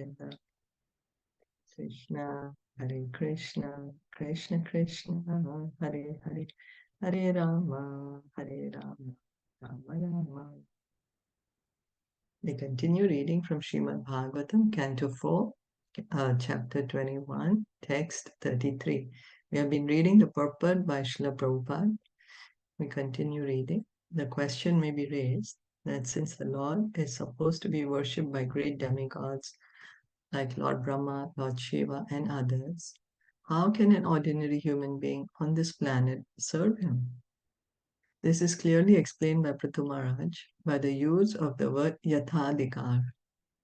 Govinda. Krishna, Hare Krishna, Krishna Krishna, Hare Hare, Hare Rama, Rama Rama. We continue reading from Srimad Bhagavatam, Canto 4, chapter 21, text 33. We have been reading the purport by Srila Prabhupada. We continue reading. The question may be raised that since the Lord is supposed to be worshipped by great demigods like Lord Brahma, Lord Shiva, and others, how can an ordinary human being on this planet serve him? This is clearly explained by Pṛthu Mahārāja by the use of the word yathadikar,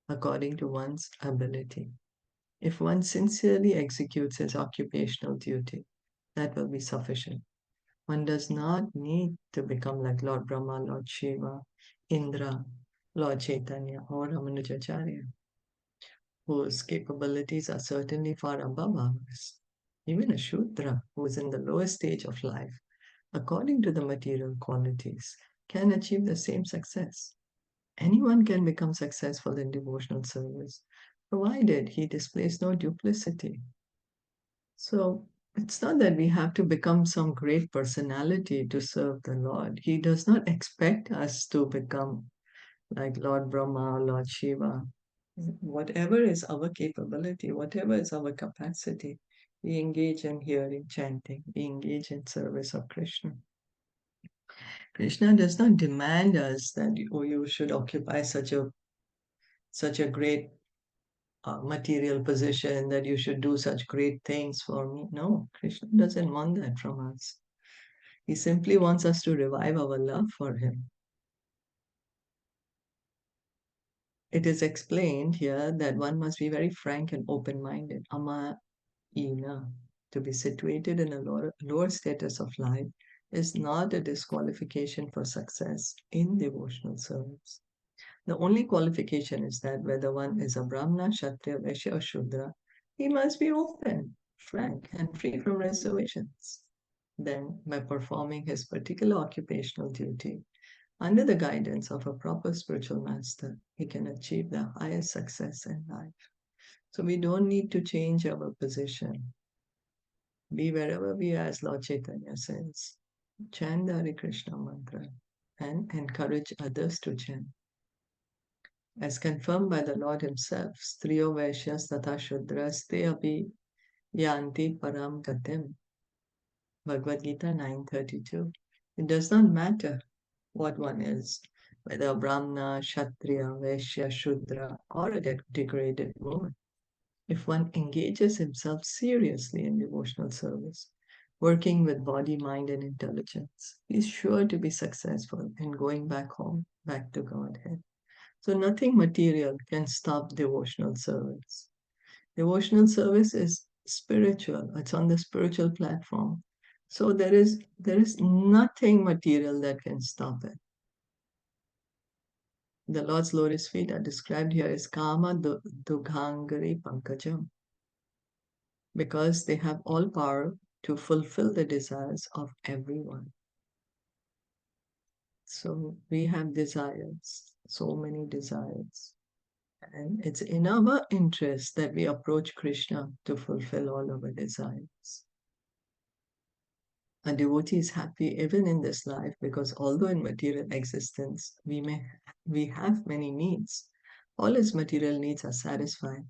according to one's ability. If one sincerely executes his occupational duty, that will be sufficient. One does not need to become like Lord Brahma, Lord Shiva, Indra, Lord Caitanya, or Ramanujacharya, whose capabilities are certainly far above ours. Even a Shudra, who is in the lowest stage of life, according to the material qualities, can achieve the same success. Anyone can become successful in devotional service, provided he displays no duplicity. So it's not that we have to become some great personality to serve the Lord. He does not expect us to become like Lord Brahma, Lord Shiva. Whatever is our capability, whatever is our capacity, we engage in hearing, chanting, we engage in service of Krishna. Krishna does not demand us that you should occupy such a great material position, that you should do such great things for me. No, Krishna doesn't want that from us. He simply wants us to revive our love for him. It is explained here that one must be very frank and open-minded. Ama ina, to be situated in a lower status of life, is not a disqualification for success in devotional service. The only qualification is that whether one is a Brahmana, Kshatriya, Vaishya, or Shudra, he must be open, frank, and free from reservations. Then, by performing his particular occupational duty, under the guidance of a proper spiritual master, he can achieve the highest success in life. So we don't need to change our position. Be wherever we are, as Lord Chaitanya says. Chant the Hare Krishna mantra and encourage others to chant. As confirmed by the Lord himself, Striyo Vaishyas Tatha Shudras Te Api Yanti Param Gatim. Bhagavad Gita 9:32. It does not matter what one is, whether a Brahmana, Kshatriya, Vaishya, Shudra, or a degraded woman. If one engages himself seriously in devotional service, working with body, mind, and intelligence, he is sure to be successful in going back home, back to Godhead. So nothing material can stop devotional service. Devotional service is spiritual. It's on the spiritual platform. So there is nothing material that can stop it. The Lord's lotus feet are described here as Kama Dughangari Pankajam, because they have all power to fulfill the desires of everyone. So we have desires, so many desires. And it's in our interest that we approach Krishna to fulfill all our desires. A devotee is happy even in this life because although in material existence we have many needs, all his material needs are satisfied.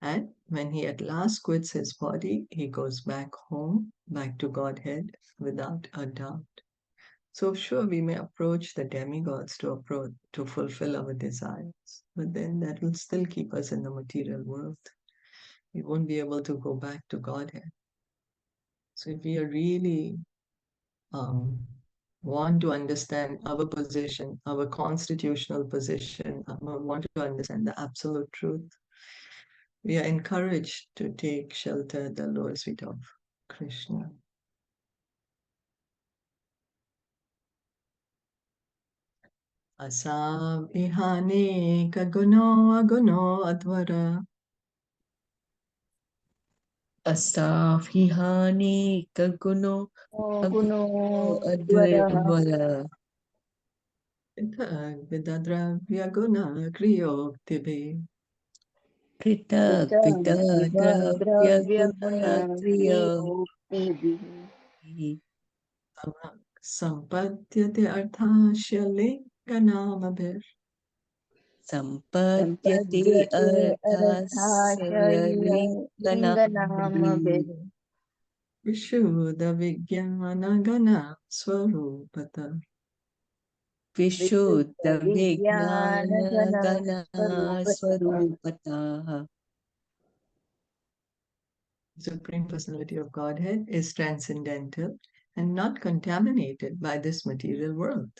And when he at last quits his body, he goes back home, back to Godhead without a doubt. So sure, we may approach the demigods to fulfill our desires, but then that will still keep us in the material world. We won't be able to go back to Godhead. So if we are really want to understand our position, our constitutional position, want to understand the absolute truth, we are encouraged to take shelter at the lotus feet of Krishna. Asam ihane kaguno aguno advara. Asafihani kaguno aguno advara. Vidadra vyaguna kriyo tibe. Pṛthu Sampatyate arthasya linganamabhir Sampadyate arthasya linganamabhi Vishuddha Vijnana Gana Swarupata. Vishuddha Vijnana Gana Swarupataha. Supreme Personality of Godhead is transcendental and not contaminated by this material world.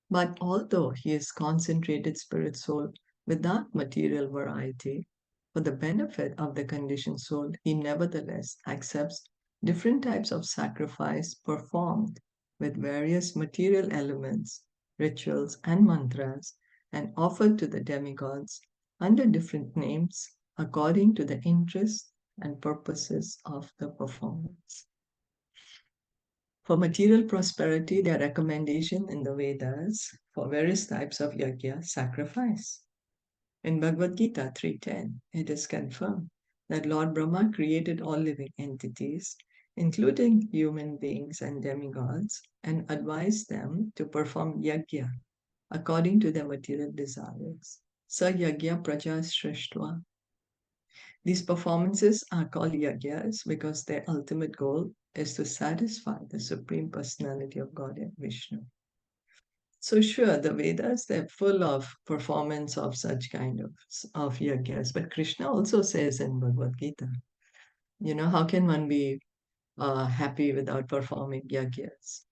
But although he is concentrated spirit soul without material variety, for the benefit of the conditioned soul, he nevertheless accepts different types of sacrifice performed with various material elements, rituals, and mantras, and offered to the demigods under different names according to the interests and purposes of the performance. For material prosperity, there are recommendations in the Vedas for various types of yajna sacrifice. In Bhagavad Gita 3.10, it is confirmed that Lord Brahma created all living entities, including human beings and demigods, and advised them to perform yajna according to their material desires. Sa yajna praja srishtva. These performances are called yajnas because their ultimate goal is to satisfy the Supreme Personality of Godhead, Vishnu. So sure, the Vedas, they're full of performance of such kind of yajnas. But Krishna also says in Bhagavad Gita, how can one be happy without performing yajnas?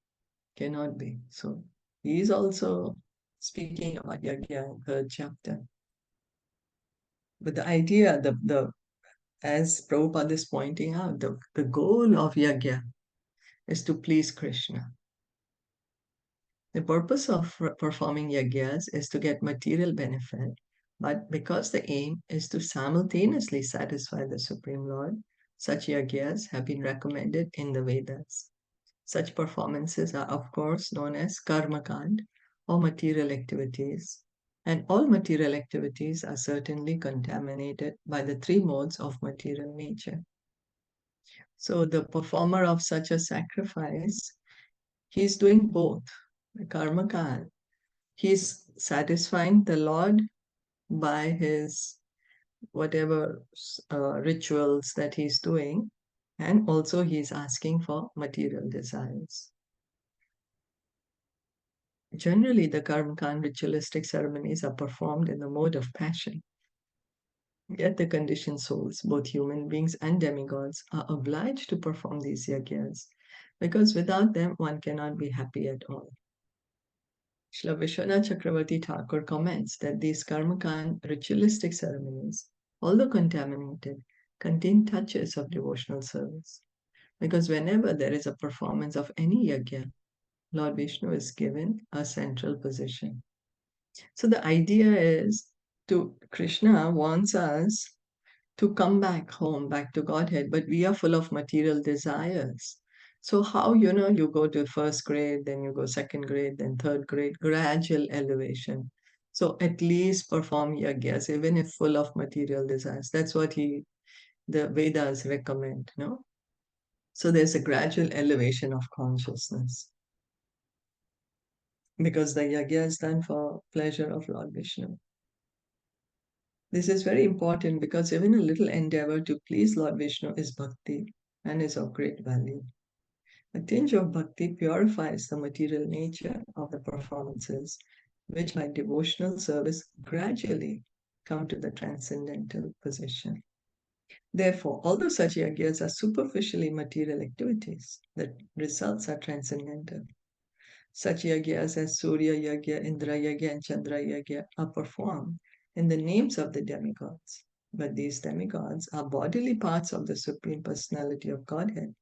Cannot be. So he is also speaking about yajna in third chapter. But the idea, as Prabhupada is pointing out, the goal of yajna is to please Krishna. The purpose of performing yajnas is to get material benefit, but because the aim is to simultaneously satisfy the Supreme Lord, such yajnas have been recommended in the Vedas. Such performances are, of course, known as karmakand or material activities, and all material activities are certainly contaminated by the three modes of material nature. So the performer of such a sacrifice, he's doing both. The karmakand, he's satisfying the Lord by his whatever rituals that he's doing, and also he's asking for material desires. Generally, the karmakand ritualistic ceremonies are performed in the mode of passion. Yet the conditioned souls, both human beings and demigods, are obliged to perform these yajnas, because without them one cannot be happy at all. Srila Vishwanath Chakravarti Thakur comments that these karmakand ritualistic ceremonies, although contaminated, contain touches of devotional service. Because whenever there is a performance of any yajna, Lord Vishnu is given a central position. So the idea is Krishna wants us to come back home, back to Godhead, but we are full of material desires. So how, you go to first grade, then you go second grade, then third grade, gradual elevation. So at least perform yajnas, even if full of material desires. That's what the Vedas recommend, no? So there's a gradual elevation of consciousness, because the yajna is done for pleasure of Lord Vishnu. This is very important because even a little endeavor to please Lord Vishnu is bhakti and is of great value. A tinge of bhakti purifies the material nature of the performances, which by devotional service gradually come to the transcendental position. Therefore, although such yajnas are superficially material activities, the results are transcendental. Such yajnas as Surya Yajna, Indra Yajna, and Chandra Yajna are performed in the names of the demigods. But these demigods are bodily parts of the Supreme Personality of Godhead.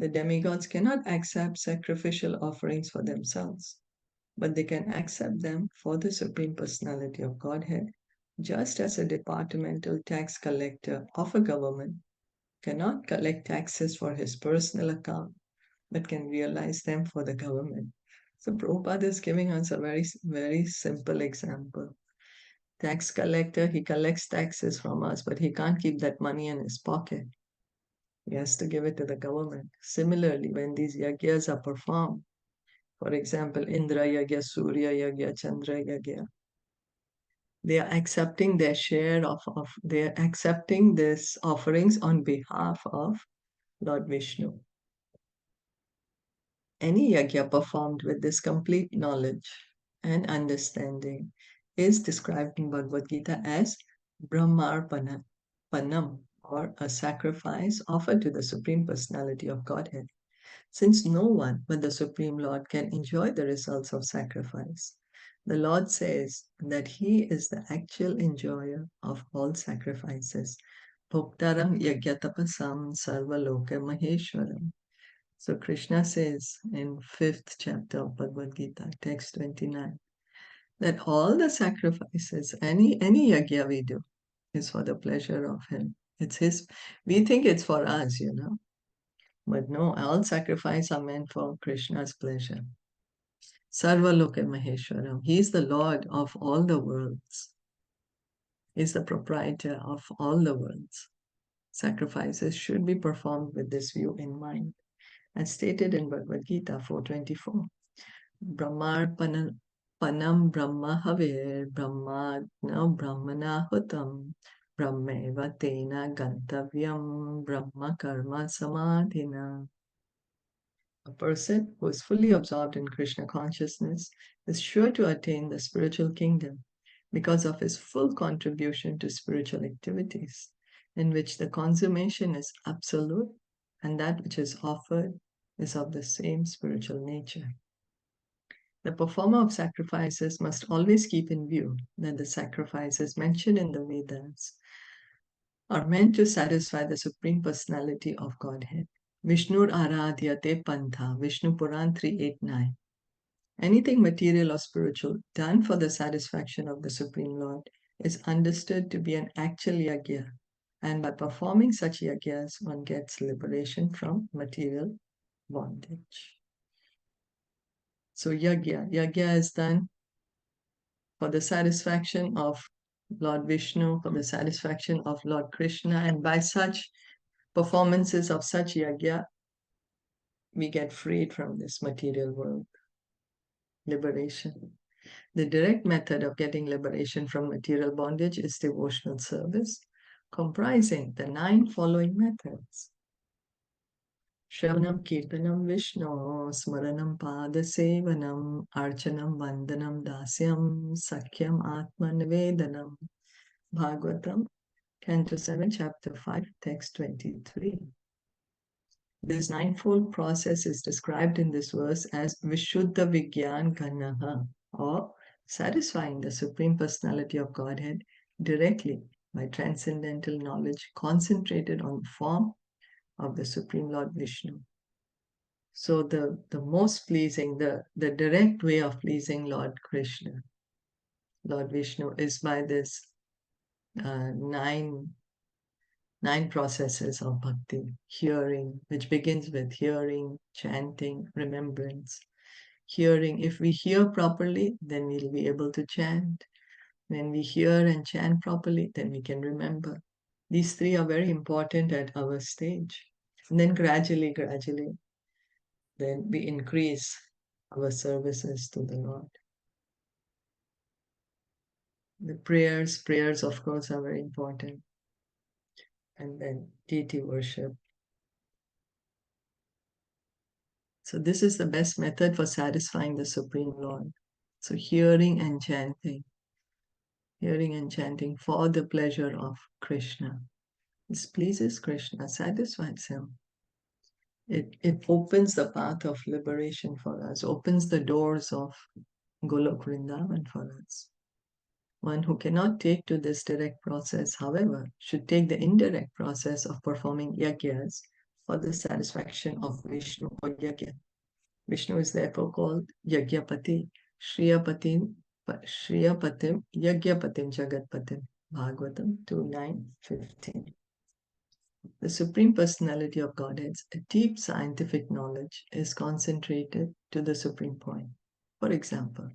The demigods cannot accept sacrificial offerings for themselves, but they can accept them for the Supreme Personality of Godhead, just as a departmental tax collector of a government cannot collect taxes for his personal account, but can realize them for the government. So Prabhupada is giving us a very, very simple example. Tax collector, he collects taxes from us, but he can't keep that money in his pocket. He has to give it to the government. Similarly, when these yagyas are performed, for example, Indra Yagya, Surya Yagya, Chandra Yagya, they are accepting their share of they are accepting these offerings on behalf of Lord Vishnu. Any yagya performed with this complete knowledge and understanding is described in Bhagavad Gita as Brahmarpanam, or a sacrifice offered to the Supreme Personality of Godhead, since no one but the Supreme Lord can enjoy the results of sacrifice. The Lord says that He is the actual enjoyer of all sacrifices. Bhoktaram yagyatapasam sarvaloka maheshwaram. So Krishna says in 5th chapter of Bhagavad Gita, text 29, that all the sacrifices, any yagya we do, is for the pleasure of Him. It's His. We think it's for us, but no, all sacrifices are meant for Krishna's pleasure. Sarvaloka Maheshwaram. He is the Lord of all the worlds. He is the proprietor of all the worlds. Sacrifices should be performed with this view in mind, as stated in Bhagavad Gita 4.24. Brahmarpanam Brahma Havir Brahmagna Brahmanahutam Brahmeva Tena Gantavyam Brahma Karma Samadhina. A person who is fully absorbed in Krishna consciousness is sure to attain the spiritual kingdom because of his full contribution to spiritual activities, in which the consummation is absolute and that which is offered is of the same spiritual nature. The performer of sacrifices must always keep in view that the sacrifices mentioned in the Vedas are meant to satisfy the Supreme Personality of Godhead. Vishnur Aradhyate Pantha, Vishnu Puran 389. Anything material or spiritual done for the satisfaction of the Supreme Lord is understood to be an actual yagya, and by performing such yagyas, one gets liberation from material bondage. So yagya is done for the satisfaction of Lord Vishnu, for the satisfaction of Lord Krishna, and by such performances of such yagya, we get freed from this material world. Liberation. The direct method of getting liberation from material bondage is devotional service, comprising the 9 following methods. Shravanam Kirtanam Vishnu, Smaranam Padasevanam, Archanam Vandanam Dasyam, Sakhyam Atma Nivedanam. Bhagavatam, Canto 7, Chapter 5, Text 23. This ninefold process is described in this verse as Vishuddha Vigyan Ganaha, or satisfying the Supreme Personality of Godhead directly by transcendental knowledge concentrated on the form of the Supreme Lord Vishnu. So the most pleasing, the direct way of pleasing Lord Krishna, Lord Vishnu, is by this nine processes of bhakti. Hearing, which begins with hearing, chanting, remembrance. Hearing, if we hear properly, then we'll be able to chant. When we hear and chant properly, then we can remember. These 3 are very important at our stage. And then gradually, then we increase our services to the Lord. The prayers of course are very important. And then deity worship. So this is the best method for satisfying the Supreme Lord. So hearing and chanting for the pleasure of Krishna. This pleases Krishna, satisfies him. It opens the path of liberation for us, opens the doors of Golok Vrindavan for us. One who cannot take to this direct process, however, should take the indirect process of performing yagyas for the satisfaction of Vishnu or Yagya. Vishnu is therefore called Yagyapati, Shriyapatim, Yagyapatim, Jagatpatim. Bhagavatam 2.9.15. The Supreme Personality of Godhead's deep scientific knowledge is concentrated to the supreme point. For example,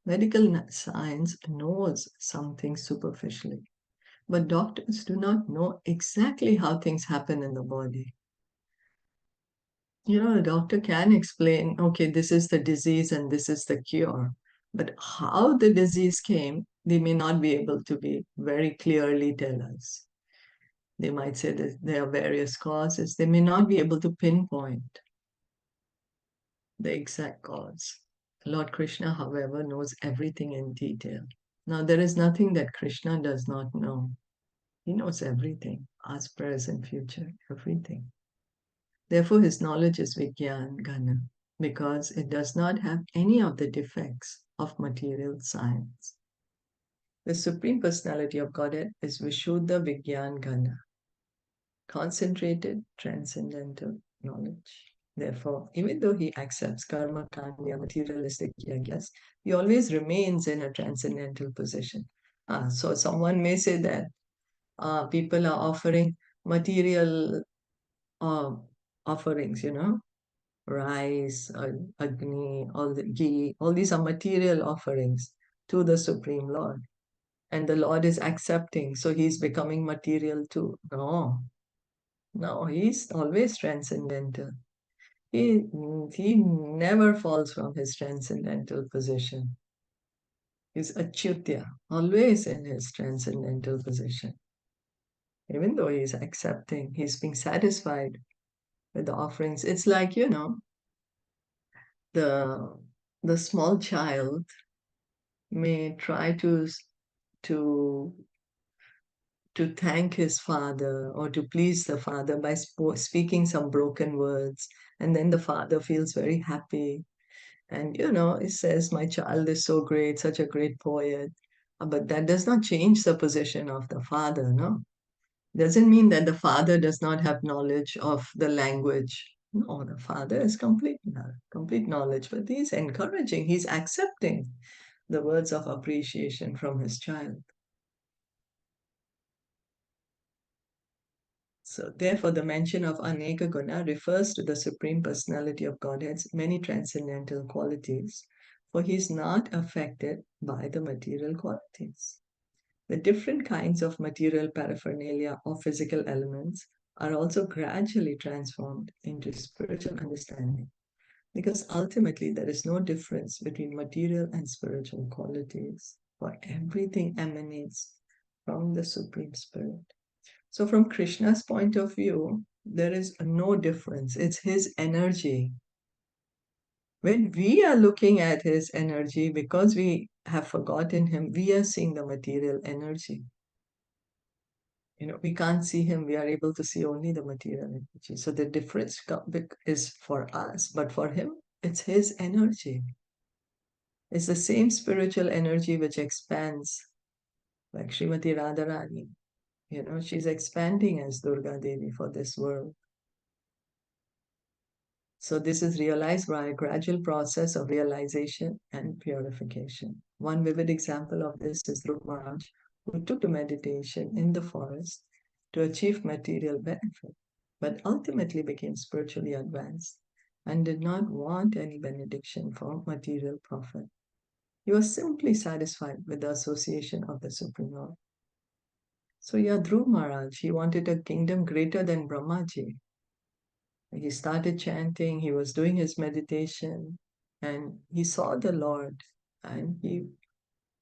Medical science knows something superficially, but doctors do not know exactly how things happen in the body. A doctor can explain, okay, this is the disease and this is the cure. But how the disease came, they may not be able to be very clearly tell us. They might say that there are various causes. They may not be able to pinpoint the exact cause. Lord Krishna, however, knows everything in detail. Now, there is nothing that Krishna does not know. He knows everything, past, present, future, everything. Therefore, his knowledge is Vigyan Gana, because it does not have any of the defects of material science. The Supreme Personality of Godhead is Vishuddha Vigyan Gana, concentrated, transcendental knowledge. Therefore, even though he accepts karma, kanya, materialistic yagyas, he always remains in a transcendental position. So someone may say that people are offering material uh, offerings, rice, agni, all the ghee, all these are material offerings to the Supreme Lord. And the Lord is accepting, so he's becoming material too. No, he's always transcendental. He never falls from his transcendental position. He's achyutya, always in his transcendental position. Even though he's accepting, he's being satisfied with the offerings. It's like, the the small child may try to to thank his father or to please the father by speaking some broken words, and then the father feels very happy, and he says, my child is so great, such a great poet. But that does not change the position of the father. No, doesn't mean that the father does not have knowledge of the language. No, the father has complete knowledge, but he's encouraging, he's accepting the words of appreciation from his child. So, therefore, the mention of Aneka Guna refers to the Supreme Personality of Godhead's many transcendental qualities, for he is not affected by the material qualities. The different kinds of material paraphernalia or physical elements are also gradually transformed into spiritual understanding, because ultimately there is no difference between material and spiritual qualities, for everything emanates from the Supreme Spirit. So, from Krishna's point of view, there is no difference. It's his energy. When we are looking at his energy, because we have forgotten him, we are seeing the material energy. We can't see him, we are able to see only the material energy. So, the difference is for us, but for him, it's his energy. It's the same spiritual energy which expands, like Srimati Radharani. She's expanding as Durga Devi for this world. So this is realized by a gradual process of realization and purification. One vivid example of this is Dhruv Maharaj, who took to meditation in the forest to achieve material benefit, but ultimately became spiritually advanced and did not want any benediction for material profit. He was simply satisfied with the association of the Supreme Lord. So Dhruv Maharaj, he wanted a kingdom greater than Brahmaji. He started chanting, he was doing his meditation, and he saw the Lord. And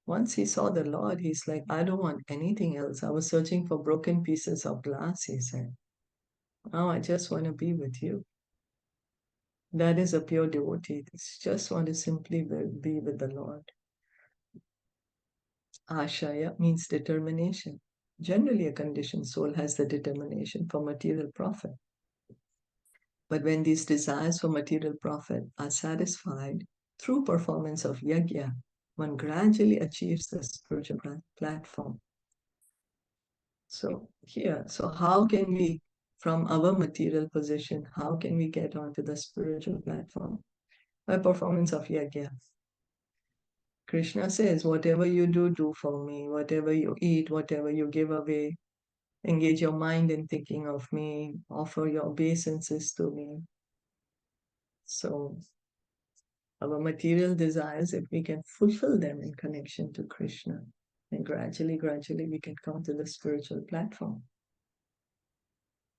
once he saw the Lord, he's like, I don't want anything else. I was searching for broken pieces of glass, he said. Now I just want to be with you. That is a pure devotee. Just want to simply be with the Lord. Ashaya means determination. Generally, a conditioned soul has the determination for material profit. But when these desires for material profit are satisfied through performance of yajna, one gradually achieves the spiritual platform. So how can we, from our material position, how can we get onto the spiritual platform? By performance of yajna. Krishna says, whatever you do, do for me. Whatever you eat, whatever you give away, engage your mind in thinking of me, offer your obeisances to me. So our material desires, if we can fulfill them in connection to Krishna, then gradually we can come to the spiritual platform.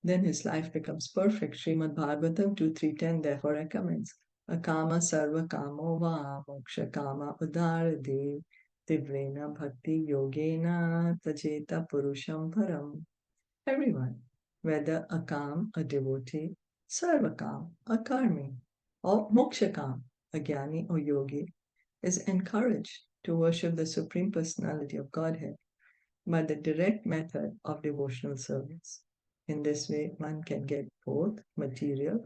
Then his life becomes perfect. Srimad Bhagavatam 2.3.10 therefore recommends akama sarva kamo va moksha kama udarade tivrena bhakti yogena tajeta purusham param. Everyone, whether a kam, a devotee, sarvakam, a karmi, or mokshakam, a jnani or yogi, is encouraged to worship the Supreme Personality of Godhead by the direct method of devotional service. In this way, one can get both material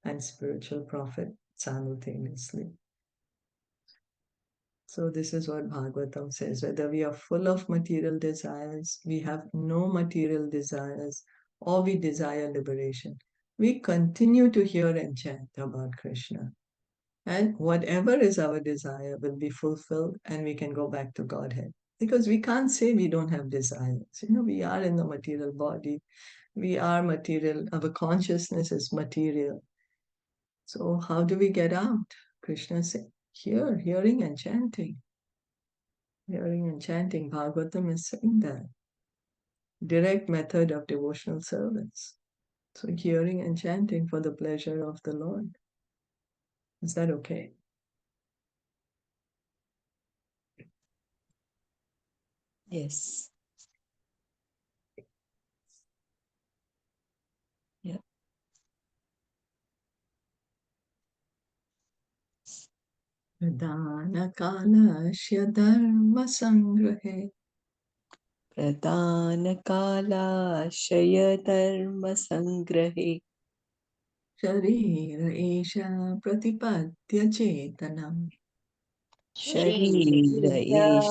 and spiritual profit simultaneously. So this is what Bhagavatam says. Whether we are full of material desires, we have no material desires, or we desire liberation, we continue to hear and chant about Krishna. And whatever is our desire will be fulfilled and we can go back to Godhead. Because we can't say we don't have desires. We are in the material body. We are material. Our consciousness is material. So how do we get out? Krishna said, hearing and chanting. Hearing and chanting. Bhagavatam is saying that. Direct method of devotional service. So hearing and chanting for the pleasure of the Lord. Is that okay? Yes. Yeah. प्रदानकालस्य धर्मसङ्ग्रहे प्रदानकालाशयधर्मसङ्ग्रहे शरीर एष प्रतिपद्य चेतनम् शरीर एष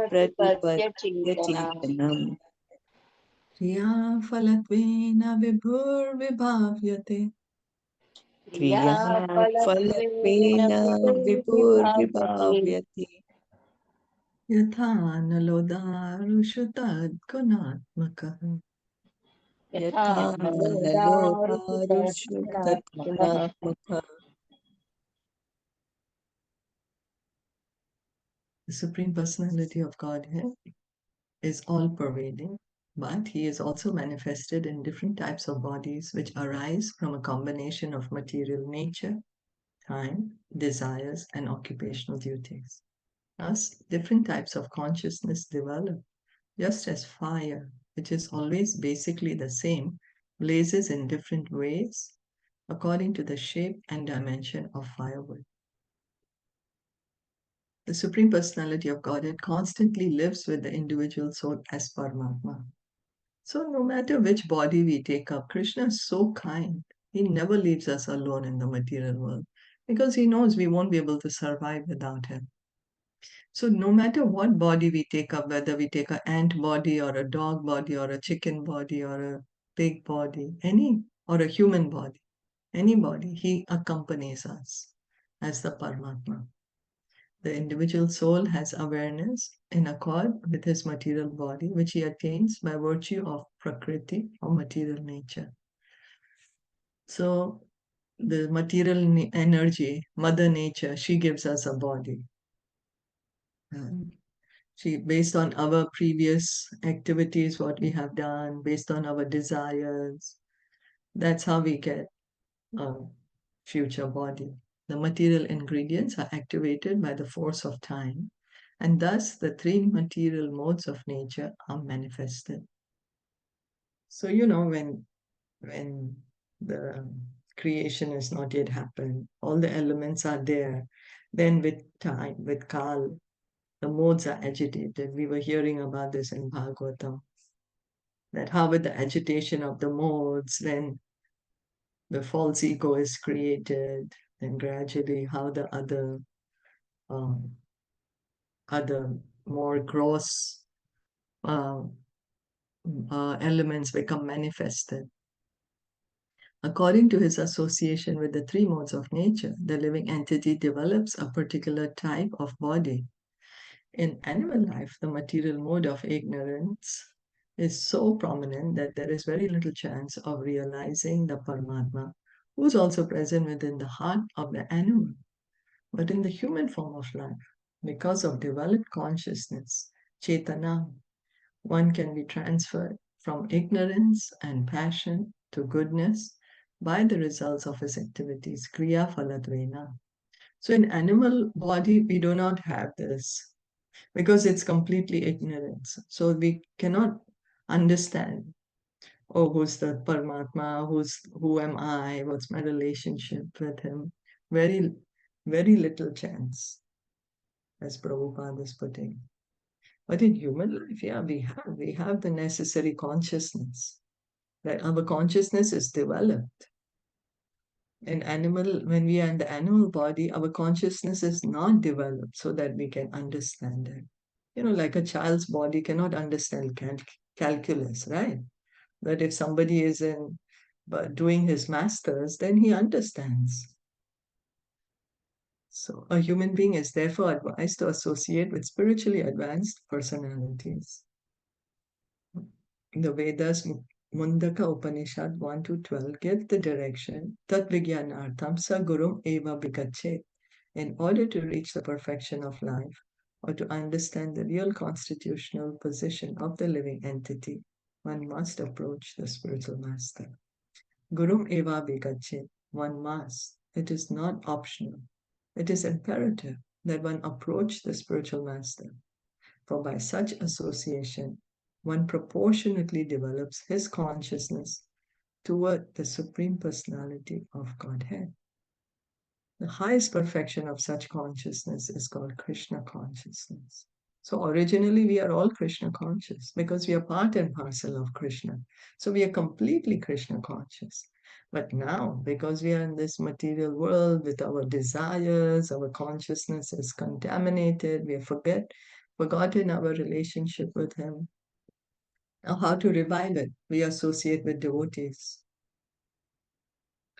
प्रतिपद्य चेतनम् क्रियाफलत्वेन विभुर्विभाव्यते क्रियाफलत्वेन विभुर्विभाव्यते यथा नलोदारुषु तद्गुणात्मकः यथा नलोदारुषु तद्गुणात्मकः. The Supreme Personality of Godhead is all-pervading, but he is also manifested in different types of bodies which arise from a combination of material nature, time, desires, and occupational duties. Thus, different types of consciousness develop, just as fire, which is always basically the same, blazes in different ways according to the shape and dimension of firewood. The Supreme Personality of Godhead constantly lives with the individual soul as Paramatma. So no matter which body we take up, Krishna is so kind. He never leaves us alone in the material world because he knows we won't be able to survive without him. So no matter what body we take up, whether we take an ant body or a dog body or a chicken body or a pig body, or a human body, any body, he accompanies us as the Paramatma. The individual soul has awareness in accord with his material body, which he attains by virtue of Prakriti or material nature. So the material energy, Mother Nature, she gives us a body. Based on our previous activities, what we have done, based on our desires, that's how we get a future body. The material ingredients are activated by the force of time, and thus the three material modes of nature are manifested. So, when the creation has not yet happened, all the elements are there. Then with time, with Kal, the modes are agitated. We were hearing about this in Bhagavatam, that how with the agitation of the modes, then the false ego is created, and gradually how the um, other more gross elements become manifested. According to his association with the three modes of nature, the living entity develops a particular type of body. In animal life, the material mode of ignorance is so prominent that there is very little chance of realizing the Paramatma, who is also present within the heart of the animal. But in the human form of life, because of developed consciousness, Chaitana, one can be transferred from ignorance and passion to goodness by the results of his activities, Kriya Phaladvena. So in animal body, we do not have this because it's completely ignorance. So we cannot understand, oh, who's the Paramatma, who am I, what's my relationship with him. Very, very little chance, as Prabhupada is putting. But in human life, yeah, we have the necessary consciousness. That our consciousness is developed. In animal, when we are in the animal body, our consciousness is not developed so that we can understand it. Like a child's body cannot understand calculus, right? But if somebody is doing his masters, then he understands. So a human being is therefore advised to associate with spiritually advanced personalities. The Vedas, Mundaka Upanishad 1 to 12, give the direction Tat Vijnanartham Sa Gurum Eva Bhikachet. In order to reach the perfection of life or to understand the real constitutional position of the living entity, one must approach the spiritual master. Gurum Eva Bhikachet. One must. It is not optional. It is imperative that one approach the spiritual master. For by such association, one proportionately develops his consciousness toward the Supreme Personality of Godhead. The highest perfection of such consciousness is called Krishna consciousness. So originally we are all Krishna conscious because we are part and parcel of Krishna. So we are completely Krishna conscious. But now, because we are in this material world with our desires, our consciousness is contaminated, we have forgotten our relationship with Him. Now, how to revive it? We associate with devotees.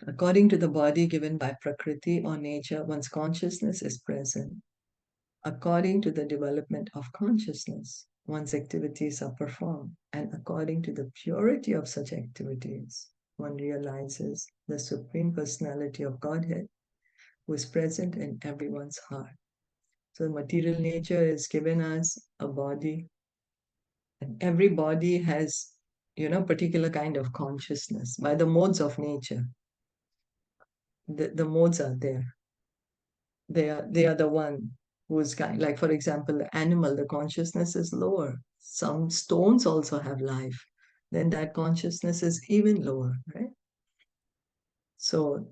According to the body given by Prakriti or nature, one's consciousness is present. According to the development of consciousness, one's activities are performed, and according to the purity of such activities, one realizes the Supreme Personality of Godhead who is present in everyone's heart. So material nature is given us a body, and every body has, particular kind of consciousness by the modes of nature. The modes are there. They are the one who is like, for example, the animal, the consciousness is lower. Some stones also have life. Then that consciousness is even lower, right? So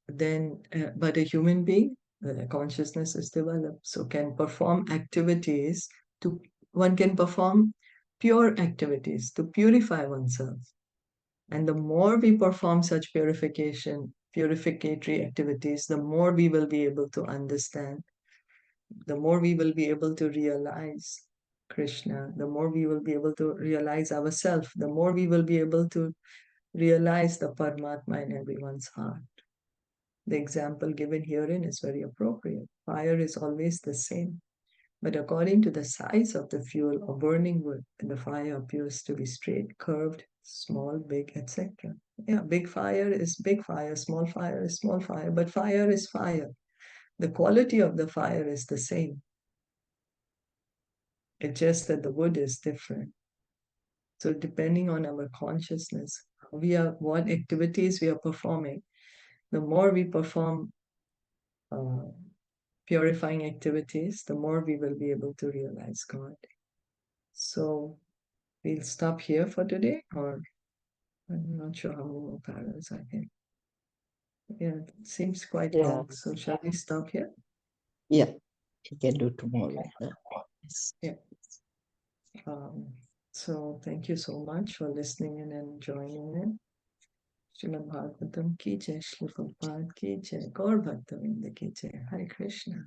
then, but a human being, the consciousness is developed, so can perform activities one can perform pure activities to purify oneself. And the more we perform such purificatory activities, the more we will be able to understand, the more we will be able to realize Krishna, the more we will be able to realize ourselves, the more we will be able to realize the Paramatma in everyone's heart. The example given herein is very appropriate. Fire is always the same, but according to the size of the fuel or burning wood, the fire appears to be straight, curved, small, big, etc. Yeah, big fire is big fire, small fire is small fire, but fire is fire. The quality of the fire is the same. It's just that the wood is different. So depending on our consciousness, what activities we are performing, the more we perform purifying activities, the more we will be able to realize God. So we'll stop here for today, or I'm not sure how many more paragraphs I can. Yeah, it seems quite long. So shall we stop here? Yeah, you can do tomorrow. Yes. Yeah. So thank you so much for listening in and joining in. Srimad Bhagavatam ki jai, Shri Prabhupada ki jai, Gaur Bhakta Vrinda ki jai, Hare Krishna.